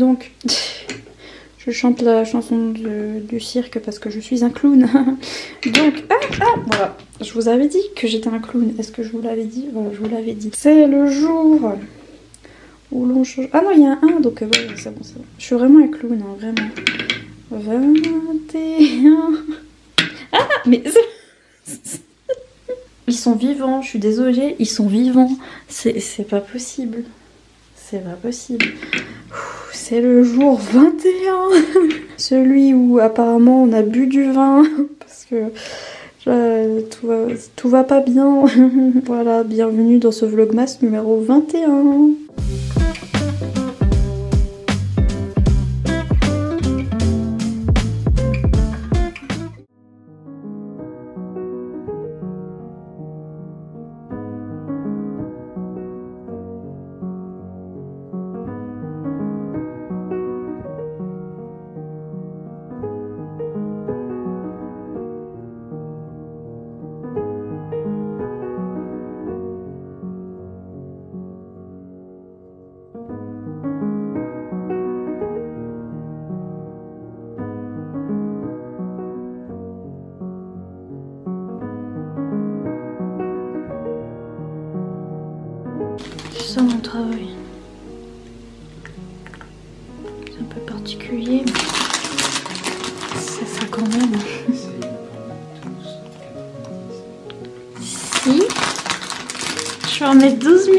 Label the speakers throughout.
Speaker 1: Donc, je chante la chanson du cirque parce que je suis un clown. Donc, voilà. Je vous avais dit que j'étais un clown. Est-ce que je vous l'avais dit? Voilà, je vous l'avais dit. C'est le jour où l'on change... Ah non, il y a un 1, donc ouais, c'est bon, c'est bon. Je suis vraiment un clown, hein, vraiment. 21... Ah, mais... Ils sont vivants, je suis désolée, ils sont vivants. C'est pas possible. C'est pas possible. C'est le jour 21. Celui où apparemment on a bu du vin. Parce que tout va pas bien. Voilà, bienvenue dans ce vlogmas numéro 21. C'est ça mon travail. C'est un peu particulier, mais c'est ça quand même. Si, je vais en mettre 12 000.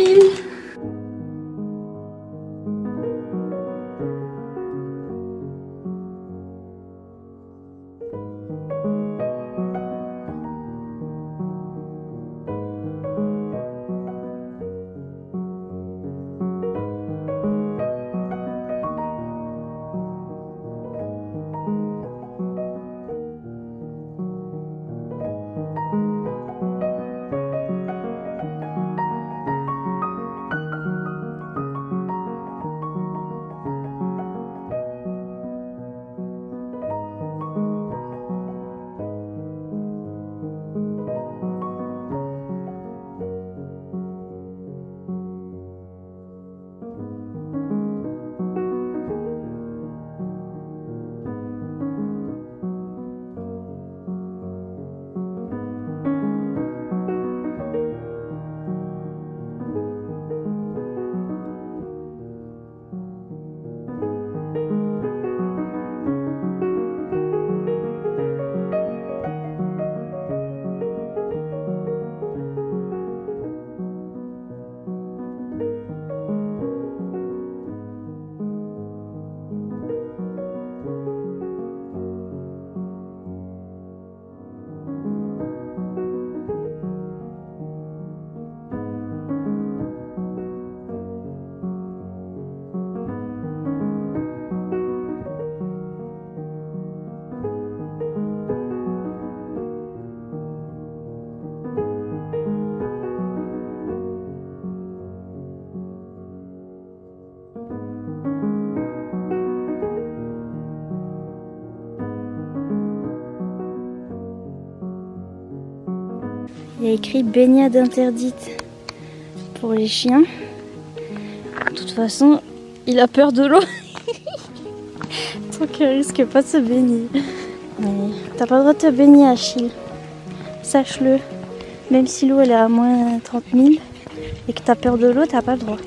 Speaker 1: Il y a écrit baignade interdite pour les chiens. De toute façon, il a peur de l'eau. Donc il risque pas de se baigner. T'as pas le droit de te baigner, Achille. Sache-le. Même si l'eau elle est à moins 30 000 et que t'as peur de l'eau, t'as pas le droit.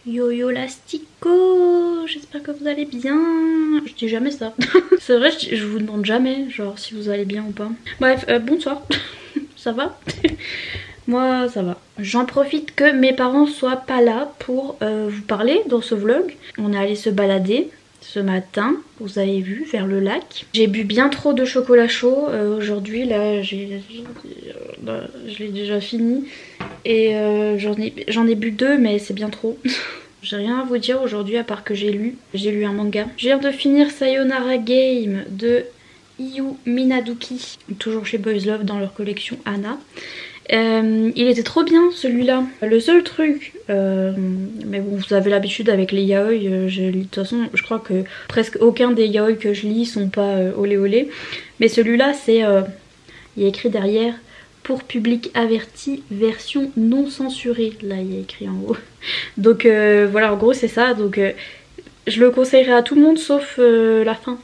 Speaker 1: Yo-yo l'astico, j'espère que vous allez bien. Je dis jamais ça. C'est vrai, je vous demande jamais, genre si vous allez bien ou pas. Bref, bonsoir. Ça va? Moi, ça va. J'en profite que mes parents soient pas là pour vous parler dans ce vlog. On est allé se balader ce matin, vous avez vu, vers le lac. J'ai bu bien trop de chocolat chaud aujourd'hui, là je l'ai déjà fini et j'en ai bu 2 mais c'est bien trop. J'ai rien à vous dire aujourd'hui à part que j'ai lu un manga. Je viens de finir Sayonara Game de Iyu Minaduki, toujours chez Boys Love dans leur collection Anna. Il était trop bien celui-là. Le seul truc, mais bon vous avez l'habitude avec les yaoi, de toute façon je crois que presque aucun des yaoi que je lis sont pas olé olé. Mais celui-là c'est, il y a écrit derrière pour public averti, version non censurée. Là il y a écrit en haut. Donc voilà en gros c'est ça. Donc je le conseillerais à tout le monde sauf la fin.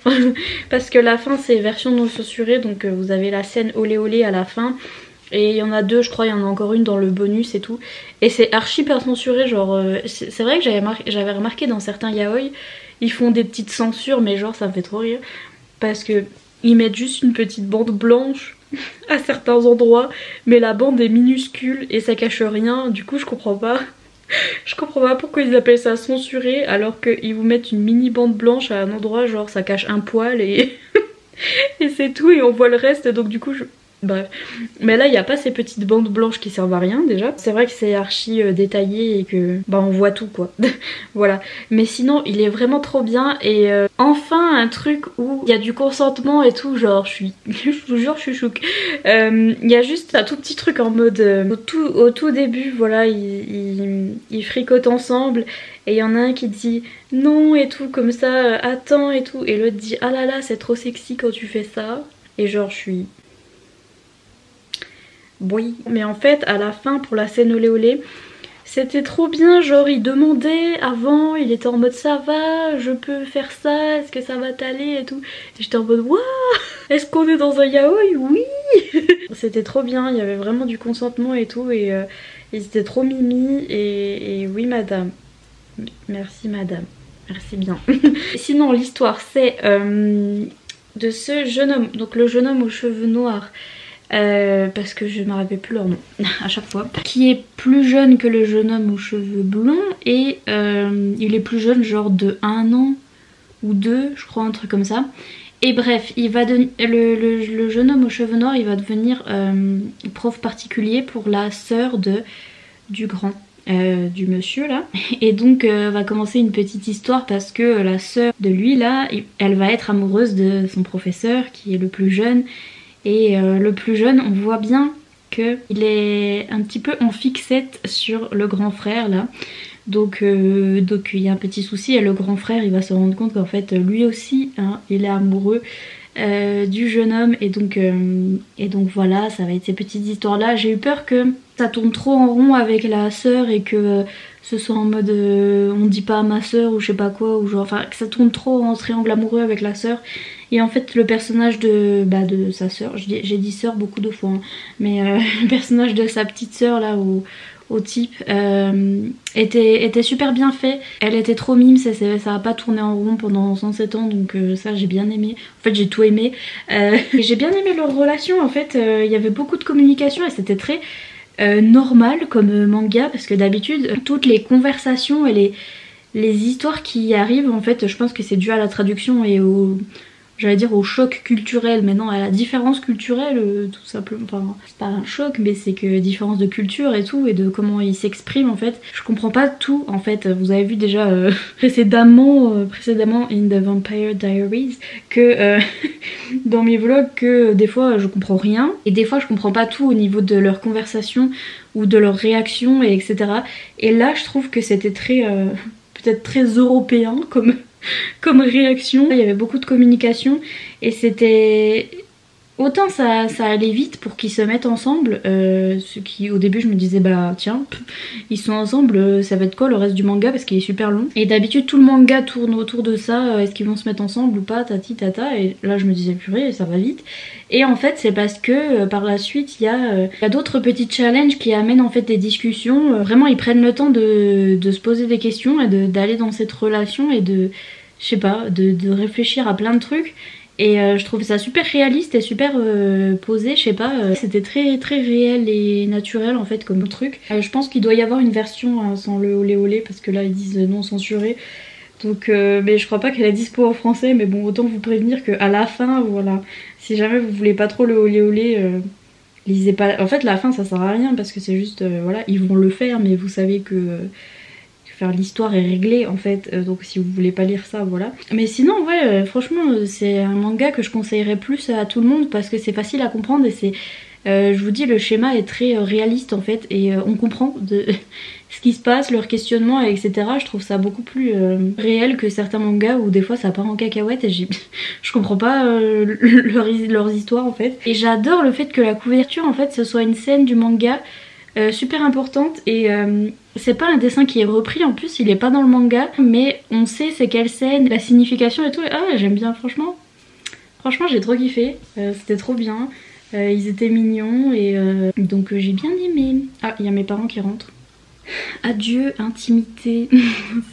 Speaker 1: Parce que la fin c'est version non censurée. Donc vous avez la scène olé olé à la fin. Et il y en a 2 je crois, il y en a encore une dans le bonus et tout. Et c'est archi pas censuré, genre c'est vrai que j'avais remarqué dans certains yaoi, ils font des petites censures mais genre ça me fait trop rire. Parce que ils mettent juste une petite bande blanche à certains endroits, mais la bande est minuscule et ça cache rien, du coup je comprends pas. Je comprends pas pourquoi ils appellent ça censuré alors qu'ils vous mettent une mini bande blanche à un endroit, genre ça cache un poil et, et c'est tout et on voit le reste donc du coup bref, mais là il n'y a pas ces petites bandes blanches qui servent à rien déjà. C'est vrai que c'est archi détaillé et que bah on voit tout quoi. Voilà, mais sinon il est vraiment trop bien. Et enfin un truc où il y a du consentement et tout, genre je vous jure je suis chouk. Il y a juste un tout petit truc en mode au tout début, voilà, ils fricotent ensemble et il y en a un qui dit non et tout comme ça, attends et tout, et l'autre dit ah là là c'est trop sexy quand tu fais ça, et genre je suis oui. Mais en fait à la fin pour la scène olé olé c'était trop bien, genre il demandait avant, il était en mode ça va, je peux faire ça, est-ce que ça va t'aller et tout. Et j'étais en mode waouh, est-ce qu'on est dans un yaoi? Oui. C'était trop bien, il y avait vraiment du consentement et tout et c'était trop mimi et oui madame, merci madame, merci bien. Sinon l'histoire c'est de ce jeune homme, donc le jeune homme aux cheveux noirs. Parce que je ne me rappelle plus leur nom à chaque fois, qui est plus jeune que le jeune homme aux cheveux blonds et il est plus jeune genre de 1 an ou 2 je crois, un truc comme ça. Et bref, il va le jeune homme aux cheveux noirs il va devenir prof particulier pour la sœur du grand du monsieur là, et donc va commencer une petite histoire parce que la sœur de lui là elle va être amoureuse de son professeur qui est le plus jeune. Et le plus jeune, on voit bien qu'il est un petit peu en fixette sur le grand frère là. Donc il y a un petit souci et le grand frère il va se rendre compte qu'en fait lui aussi hein, il est amoureux du jeune homme et donc voilà, ça va être ces petites histoires là. J'ai eu peur que ça tourne trop en rond avec la sœur et que ce soit en mode on dit pas à ma sœur ou je sais pas quoi, ou genre enfin que ça tourne trop en triangle amoureux avec la sœur. Et en fait le personnage de sa sœur, j'ai dit sœur beaucoup de fois hein, mais le personnage de sa petite sœur là au type était super bien fait. Elle était trop mime, ça a pas tourné en rond pendant 107 ans donc ça j'ai bien aimé. En fait j'ai tout aimé. J'ai bien aimé leur relation en fait, il y avait beaucoup de communication et c'était très normal comme manga parce que d'habitude toutes les conversations et les histoires qui arrivent en fait je pense que c'est dû à la traduction et j'allais dire au choc culturel, mais non à la différence culturelle tout simplement, enfin c'est pas un choc mais c'est que différence de culture et tout et de comment ils s'expriment en fait. Je comprends pas tout en fait, vous avez vu déjà précédemment in The Vampire Diaries que dans mes vlogs que des fois je comprends rien et des fois je comprends pas tout au niveau de leur conversation ou de leur réaction et etc. Et là je trouve que c'était très peut-être très européen comme réaction. Il y avait beaucoup de communication et c'était autant ça allait vite pour qu'ils se mettent ensemble, ce qui au début je me disais bah tiens ils sont ensemble, ça va être quoi le reste du manga parce qu'il est super long et d'habitude tout le manga tourne autour de ça, est-ce qu'ils vont se mettre ensemble ou pas, tati tata, et là je me disais purée ça va vite. Et en fait c'est parce que par la suite il y a d'autres petits challenges qui amènent en fait des discussions, vraiment ils prennent le temps de se poser des questions et d'aller dans cette relation et de je sais pas, de réfléchir à plein de trucs. Et je trouve ça super réaliste et super posé, je sais pas, c'était très très réel et naturel en fait comme truc. Je pense qu'il doit y avoir une version sans le olé olé parce que là ils disent non censuré. Donc mais je crois pas qu'elle est dispo en français, mais bon autant vous prévenir qu'à la fin voilà, si jamais vous voulez pas trop le olé olé, lisez pas. En fait la fin ça sert à rien parce que c'est juste voilà, ils vont le faire mais vous savez que faire l'histoire est réglée en fait, donc si vous voulez pas lire ça voilà. Mais sinon ouais franchement c'est un manga que je conseillerais plus à tout le monde parce que c'est facile à comprendre et c'est je vous dis le schéma est très réaliste en fait et on comprend de ce qui se passe, leurs questionnements etc. Je trouve ça beaucoup plus réel que certains mangas où des fois ça part en cacahuète et je comprends pas leurs histoires en fait. Et j'adore le fait que la couverture en fait ce soit une scène du manga super importante et c'est pas un dessin qui est repris en plus, il est pas dans le manga mais on sait c'est quelle scène, la signification et tout et ah j'aime bien franchement j'ai trop kiffé, c'était trop bien. Ils étaient mignons et donc j'ai bien aimé. Ah, il y a mes parents qui rentrent. Adieu, intimité.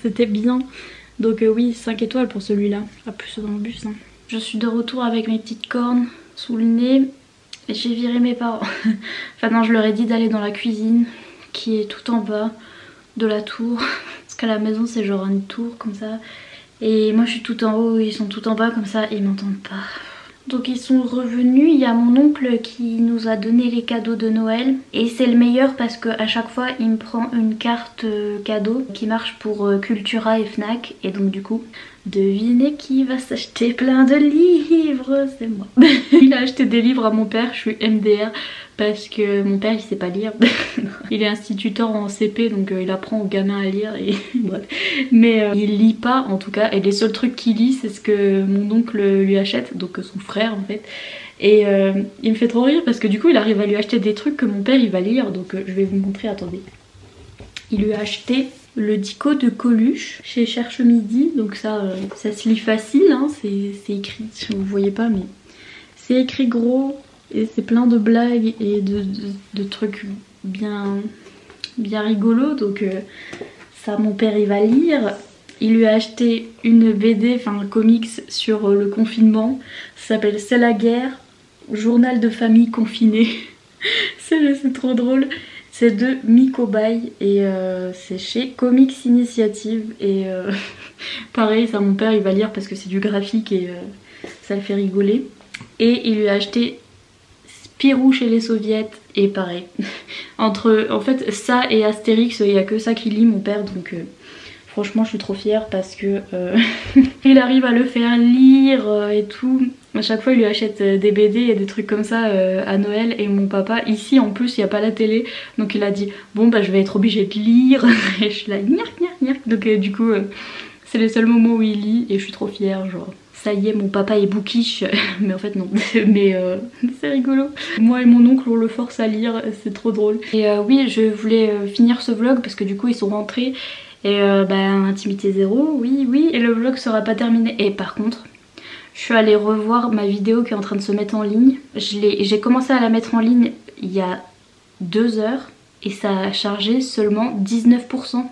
Speaker 1: C'était bien. Donc oui, 5 étoiles pour celui-là. Ah, plus dans le bus. Hein. Je suis de retour avec mes petites cornes sous le nez. Et j'ai viré mes parents. Enfin non, je leur ai dit d'aller dans la cuisine qui est tout en bas de la tour. Parce qu'à la maison, c'est genre une tour comme ça. Et moi, je suis tout en haut, ils sont tout en bas comme ça et ils m'entendent pas. Donc ils sont revenus, il y a mon oncle qui nous a donné les cadeaux de Noël et c'est le meilleur parce qu'à chaque fois il me prend une carte cadeau qui marche pour Cultura et Fnac et donc du coup devinez qui va s'acheter plein de livres, c'est moi. Il a acheté des livres à mon père, je suis MDR parce que mon père il sait pas lire. Il est instituteur en CP donc il apprend aux gamins à lire et bref. Mais il lit pas en tout cas et les seuls trucs qu'il lit c'est ce que mon oncle lui achète, donc son frère en fait. Et il me fait trop rire parce que du coup il arrive à lui acheter des trucs que mon père il va lire, donc je vais vous montrer, attendez. Il lui a acheté le dico de Coluche chez Cherche Midi, donc ça se lit facile, hein, c'est écrit, vous voyez pas mais c'est écrit gros et c'est plein de blagues et de trucs bien rigolos, donc ça mon père il va lire. Il lui a acheté une BD, enfin un comics sur le confinement, ça s'appelle C'est la guerre, journal de famille confinée. C'est trop drôle. C'est de Mikobai et c'est chez Comics Initiative et pareil ça mon père il va lire parce que c'est du graphique et ça le fait rigoler. Et il lui a acheté Spirou chez les soviets et pareil. Entre en fait ça et Astérix il n'y a que ça qui lit mon père donc franchement je suis trop fière parce que il arrive à le faire lire et tout. À chaque fois il lui achète des BD et des trucs comme ça à Noël et mon papa ici en plus il n'y a pas la télé donc il a dit bon bah je vais être obligée de lire et je suis là gnac. Donc du coup c'est les seuls moments où il lit et je suis trop fière genre ça y est mon papa est bookish mais en fait non mais c'est rigolo. Moi et mon oncle on le force à lire, c'est trop drôle. Et oui je voulais finir ce vlog parce que du coup ils sont rentrés et bah intimité zéro oui et le vlog sera pas terminé et par contre je suis allée revoir ma vidéo qui est en train de se mettre en ligne. J'ai commencé à la mettre en ligne il y a 2 heures et ça a chargé seulement 19%.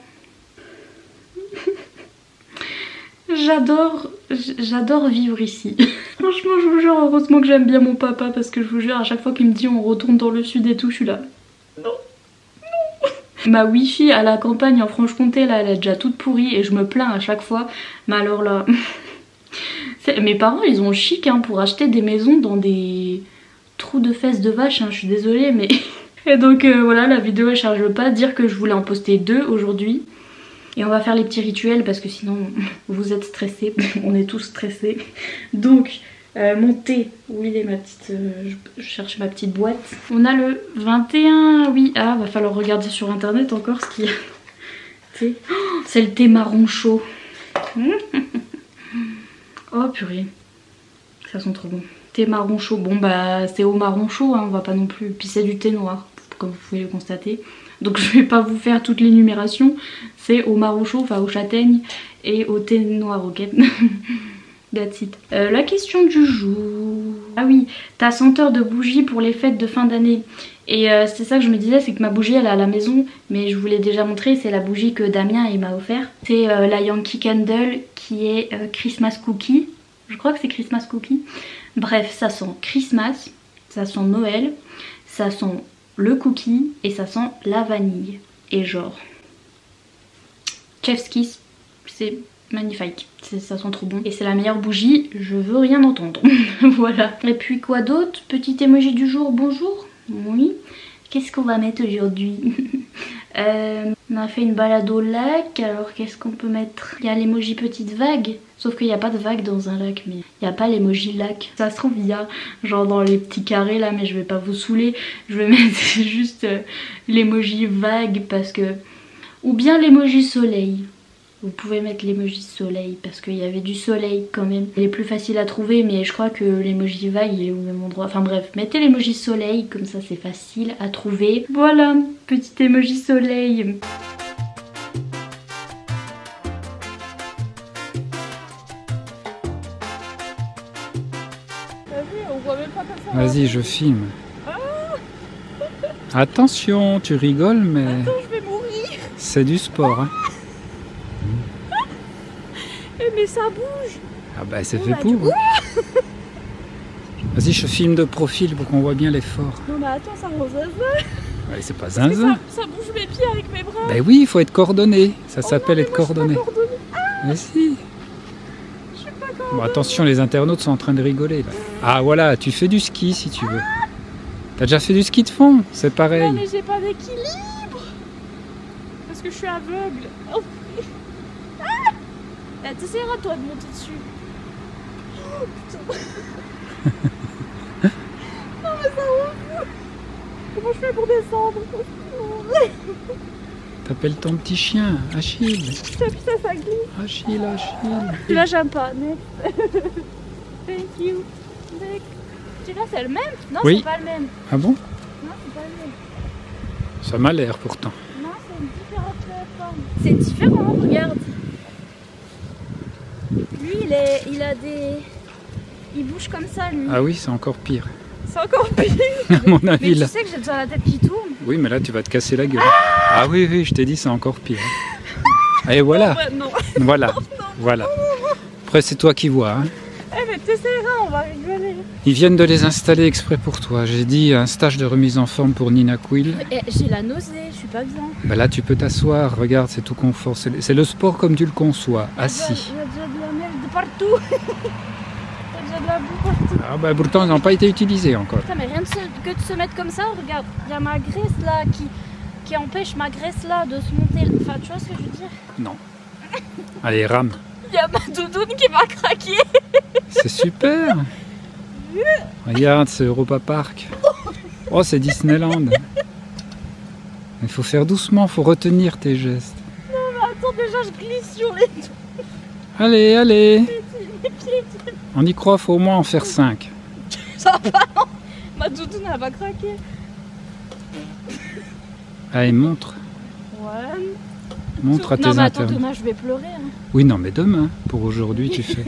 Speaker 1: J'adore vivre ici. Franchement je vous jure, heureusement que j'aime bien mon papa parce que je vous jure à chaque fois qu'il me dit on retourne dans le sud et tout, je suis là. Non. Ma wifi à la campagne en Franche-Comté là elle est déjà toute pourrie et je me plains à chaque fois. Mais alors là... Mes parents ils ont le chic hein, pour acheter des maisons dans des trous de fesses de vache, hein, je suis désolée mais... Et donc voilà la vidéo elle charge pas, dire que je voulais en poster 2 aujourd'hui. Et on va faire les petits rituels parce que sinon vous êtes stressés, on est tous stressés. Donc mon thé, où il est ma petite... je cherche ma petite boîte. On a le 21, oui, ah va falloir regarder sur internet encore ce qu'il y a. Oh, c'est le thé marron chaud. Oh purée, ça sent trop bon. Thé marron chaud, bon bah c'est au marron chaud, hein, on va pas non plus... Puis c'est du thé noir, comme vous pouvez le constater. Donc je vais pas vous faire toute l'énumération, c'est au marron chaud, enfin au châtaigne et au thé noir, ok. That's it. La question du jour... Ah oui, ta senteur de bougie pour les fêtes de fin d'année. Et c'est ça que je me disais, c'est que ma bougie elle est à la maison, mais je vous l'ai déjà montré, c'est la bougie que Damien il m'a offert. C'est la Yankee Candle qui est Christmas Cookie, je crois que c'est Christmas Cookie. Bref, ça sent Christmas, ça sent Noël, ça sent le cookie et ça sent la vanille. Et genre, chef's kiss, c'est magnifique, ça sent trop bon. Et c'est la meilleure bougie, je veux rien entendre. Voilà. Et puis quoi d'autre? Petit emoji du jour, bonjour. Oui. Qu'est-ce qu'on va mettre aujourd'hui? On a fait une balade au lac, alors qu'est-ce qu'on peut mettre? Il y a l'emoji petite vague, sauf qu'il n'y a pas de vague dans un lac, mais il n'y a pas l'emoji lac. Ça se trouve il y a genre dans les petits carrés là, mais je vais pas vous saouler. Je vais mettre juste l'emoji vague parce que... Ou bien l'emoji soleil. Vous pouvez mettre l'emoji soleil parce qu'il y avait du soleil quand même. Il est plus facile à trouver, mais je crois que l'emoji vague il est au même endroit. Enfin bref, mettez l'emoji soleil, comme ça c'est facile à trouver. Voilà, petit emoji soleil.
Speaker 2: Vas-y, je filme. Attention, tu rigoles, mais...
Speaker 1: Attends, je vais mourir.
Speaker 2: C'est du sport, hein.
Speaker 1: Mais ça bouge.
Speaker 2: Ah bah c'est fait pour. Vas-y, je filme de profil pour qu'on voit bien l'effort.
Speaker 1: Non mais attends, ça rend zinzin.
Speaker 2: Ouais, c'est pas zinzin.
Speaker 1: Ça bouge mes pieds avec mes bras.
Speaker 2: Ben oui, il faut être coordonné. Ça s'appelle être coordonné. Mais si.
Speaker 1: Je suis pas coordonnée.
Speaker 2: Bon, attention, les internautes sont en train de rigoler là. Ah voilà, tu fais du ski si tu veux. T'as déjà fait du ski de fond? C'est pareil.
Speaker 1: Non mais j'ai pas d'équilibre. Parce que je suis aveugle. Oh. T'essaieras toi de monter dessus. Oh putain. Non mais ça rend fou. Comment je fais pour descendre?
Speaker 2: T'appelles ton petit chien, Achille.
Speaker 1: Putain, ça glisse.
Speaker 2: Achille.
Speaker 1: Celui-là j'aime pas. Thank you. Celui-là c'est le même? Non,
Speaker 2: oui.
Speaker 1: C'est pas le même.
Speaker 2: Ah bon?
Speaker 1: Non, c'est pas le même.
Speaker 2: Ça m'a l'air pourtant.
Speaker 1: Non, c'est une différente forme. C'est différent, regarde. Lui, il a des... Il bouge comme ça, lui.
Speaker 2: Ah oui, c'est encore pire.
Speaker 1: C'est encore pire.
Speaker 2: À mon avis,
Speaker 1: Mais
Speaker 2: là.
Speaker 1: tu sais que j'ai déjà la tête qui tourne.
Speaker 2: Oui, mais là, tu vas te casser la gueule. Ah oui, je t'ai dit, c'est encore pire. Et voilà.
Speaker 1: Non.
Speaker 2: Voilà. Voilà. Après, c'est toi qui vois. Hein.
Speaker 1: Eh, mais t'essaieras, on va rigoler.
Speaker 2: Ils viennent de les installer exprès pour toi. J'ai dit un stage de remise en forme pour Nina Quill.
Speaker 1: J'ai la nausée, je suis pas bien.
Speaker 2: Ben là, tu peux t'asseoir. Regarde, c'est tout confort. C'est le sport comme tu le conçois, assis.
Speaker 1: Il y a déjà de la merde partout. Il y a déjà de la boue partout.
Speaker 2: Ah ben pourtant, ils n'ont pas été utilisés encore.
Speaker 1: Putain, mais rien que de se mettre comme ça, regarde. Il y a ma graisse là qui empêche ma graisse là de se monter. Enfin, tu vois ce que je veux dire?
Speaker 2: Non. Allez, rame.
Speaker 1: Il y a ma doudoune qui m'a craqué.
Speaker 2: C'est super. Regarde, c'est Europa Park. Oh, c'est Disneyland. Il faut faire doucement, il faut retenir tes gestes.
Speaker 1: Non, mais attends, déjà je glisse sur les doigts.
Speaker 2: Allez.
Speaker 1: Les pieds.
Speaker 2: On y croit, faut au moins en faire 5.
Speaker 1: Ça va, non. Ma doudoune elle va craquer.
Speaker 2: Allez, montre.
Speaker 1: Ouais.
Speaker 2: Montre à tes
Speaker 1: non, mais attends,
Speaker 2: internautes.
Speaker 1: demain je vais pleurer. Hein.
Speaker 2: Oui, non, mais demain, pour aujourd'hui, tu fais.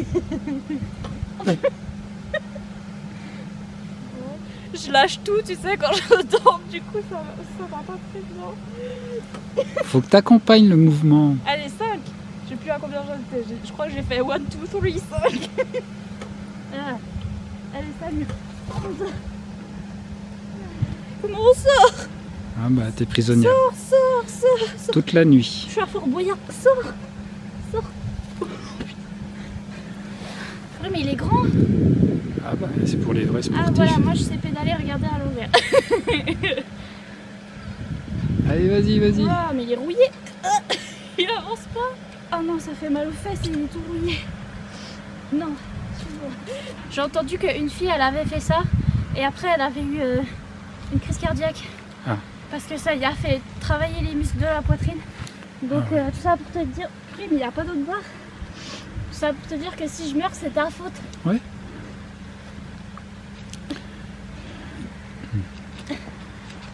Speaker 1: Je lâche tout, tu sais, quand je dors, du coup ça va pas très bien.
Speaker 2: Faut que tu accompagnes le mouvement.
Speaker 1: Allez, 5. Je sais plus à combien j'en étais. Je crois que j'ai fait 1, 2, 3, 5. Ah. Allez, 5. Comment on sort?
Speaker 2: Ah bah, t'es prisonnière.
Speaker 1: Sors.
Speaker 2: Toute la nuit.
Speaker 1: Je suis à Fort Boyard. Sors. Oui, mais il est grand.
Speaker 2: Ah bah, c'est pour les vrais sportifs.
Speaker 1: Ah voilà, moi je sais pédaler, regardez à l'envers.
Speaker 2: Allez, vas-y.
Speaker 1: Ah, mais il est rouillé. Il avance pas. Ah non, ça fait mal aux fesses, il est tout rouillé. Non. J'ai entendu qu'une fille, elle avait fait ça. Et après, elle avait eu une crise cardiaque.
Speaker 2: Ah.
Speaker 1: Parce que ça y a fait travailler les muscles de la poitrine. Donc tout ça pour te dire... Oui, mais il n'y a pas d'autre barre. Tout ça pour te dire que si je meurs, c'est ta faute.
Speaker 2: Ouais.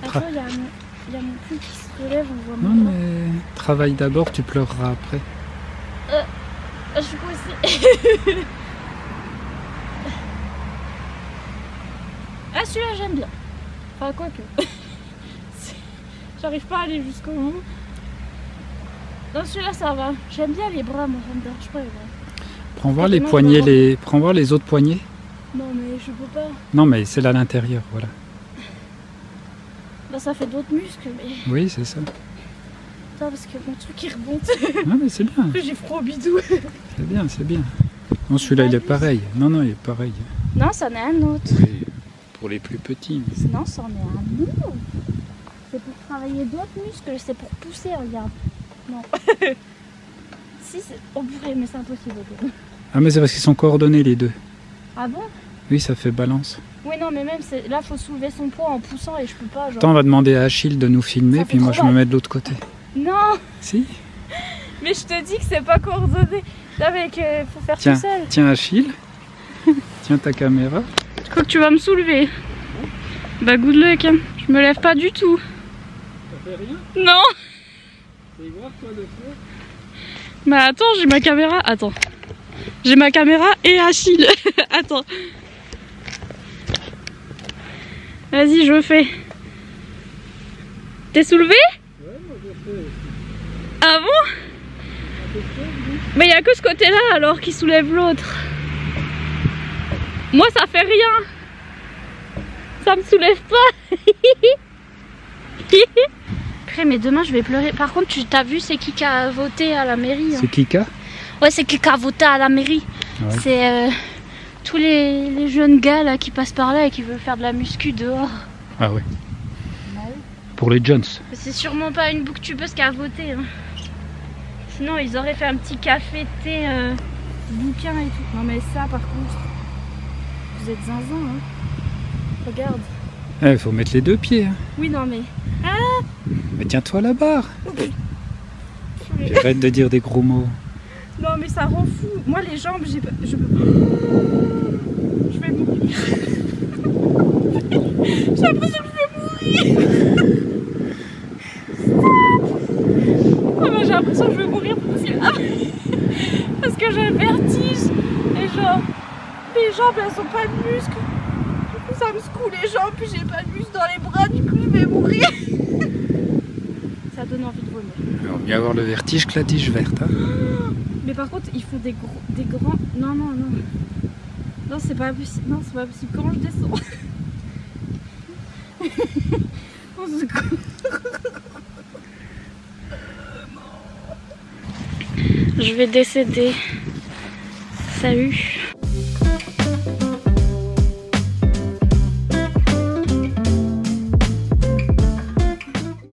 Speaker 1: Attends, il y a mon cul qui se relève, on voit
Speaker 2: Non,
Speaker 1: mon doigt.
Speaker 2: mais travaille d'abord, tu pleureras après.
Speaker 1: Je suis coincée. Ah, celui-là, j'aime bien. Enfin, quoi que. J'arrive pas à aller jusqu'au bout. Non, celui-là, ça va. J'aime bien les bras, moi, ça me dérange pas les bras.
Speaker 2: Prends voir les poignets, prends voir les autres poignets.
Speaker 1: Non, mais je peux pas.
Speaker 2: Non, mais c'est là à l'intérieur, voilà.
Speaker 1: Bah, ça fait d'autres muscles, mais.
Speaker 2: Oui, c'est ça.
Speaker 1: toi parce que mon truc il remonte.
Speaker 2: Ah mais c'est bien.
Speaker 1: J'ai froid au bidou.
Speaker 2: C'est bien, c'est bien. Non, celui-là il est pareil. Non, non, il est pareil.
Speaker 1: Non, c'en est un autre.
Speaker 2: Oui, pour les plus petits. Mais...
Speaker 1: Non, c'en est un autre. C'est pour travailler d'autres muscles, c'est pour pousser, regarde. Non. Si, on pourrait, mais c'est impossible.
Speaker 2: Ah mais c'est parce qu'ils sont coordonnés les deux.
Speaker 1: Ah bon?
Speaker 2: Oui, ça fait balance.
Speaker 1: Oui, non, mais même là, faut soulever son poids en poussant et je peux pas. Genre...
Speaker 2: Attends, on va demander à Achille de nous filmer, puis moi je me mets de l'autre côté.
Speaker 1: Non.
Speaker 2: Si.
Speaker 1: Mais je te dis que c'est pas coordonné. Là, mec, faut faire
Speaker 2: Tiens,
Speaker 1: tout seul.
Speaker 2: tiens Achille. Tiens ta caméra.
Speaker 1: Je crois que tu vas me soulever. Bah, good luck. Hein. Je me lève pas du tout.
Speaker 2: Ça fait rien?
Speaker 1: Non.
Speaker 2: C'est grave toi de faire.
Speaker 1: Bah, attends, j'ai ma caméra. Attends. J'ai ma caméra et Achille. Attends. Vas-y, je fais. T'es soulevé?
Speaker 2: Ouais, moi je fais aussi.
Speaker 1: Ah bon? Mais il n'y a que ce côté-là alors qui soulève l'autre. Moi ça fait rien. Ça me soulève pas. Après, mais demain je vais pleurer. Par contre, tu t'as vu c'est qui a voté à la mairie?
Speaker 2: C'est Kika?
Speaker 1: Ouais, c'est qui a voté à la mairie. Ouais. C'est tous les jeunes gars là qui passent par là et qui veulent faire de la muscu dehors.
Speaker 2: Ah ouais.
Speaker 1: Bah oui.
Speaker 2: Pour les Jones.
Speaker 1: C'est sûrement pas une booktubeuse qui a voté. Hein. Sinon ils auraient fait un petit café, thé, bouquin et tout. Non mais ça par contre, vous êtes zinzin hein. Regarde.
Speaker 2: Il faut mettre les deux pieds. Hein.
Speaker 1: Oui non mais...
Speaker 2: Ah, mais tiens-toi à la barre. Puis arrête de dire des gros mots.
Speaker 1: Non mais ça rend fou. Moi les jambes, je peux pas... Je vais mourir. J'ai l'impression que je vais mourir. Oh, bah, j'ai l'impression que je vais mourir parce que j'ai le vertige. Et genre, les jambes elles ont pas de muscles. Du coup ça me secoue les jambes, puis j'ai pas de muscles dans les bras, du coup je vais mourir. Ça donne envie de vomir.
Speaker 2: On va bien avoir le vertige que la tige verte. Hein.
Speaker 1: Mais par contre ils font des grands... Non non non. Non c'est pas possible. Non c'est pas possible. Comment je descends? On se secoue. Je vais décéder. Salut.